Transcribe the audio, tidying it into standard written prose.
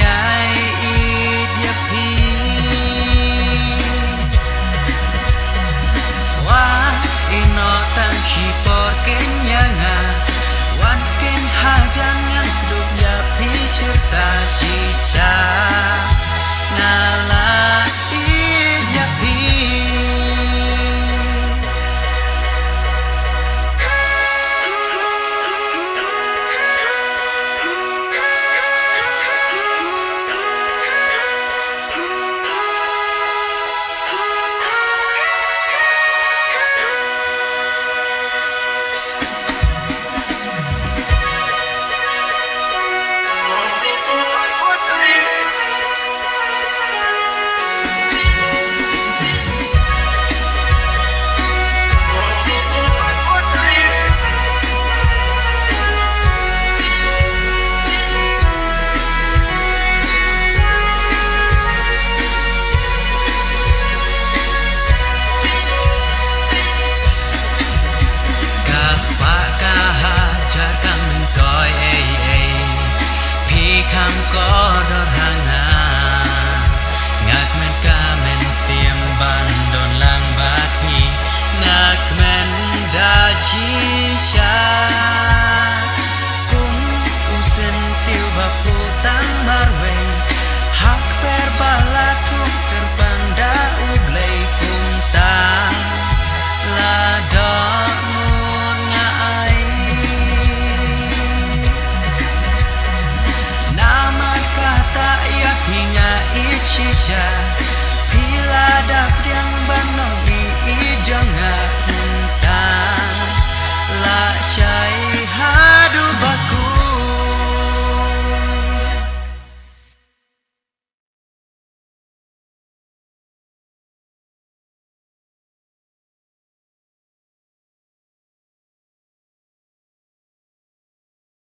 ai dia pi wa ino tang chi por kenyanga wan ken hajan yang duk ya pi cerita si cha ngala dia pi Kam kodor hanga ngak men kamen siam bandon lang bati ngak men da shisha kum usen tiu bapu tang marwe hak per balatung terbang da ublei kum ta la don ngai Shisha pila dap yang banong i jangan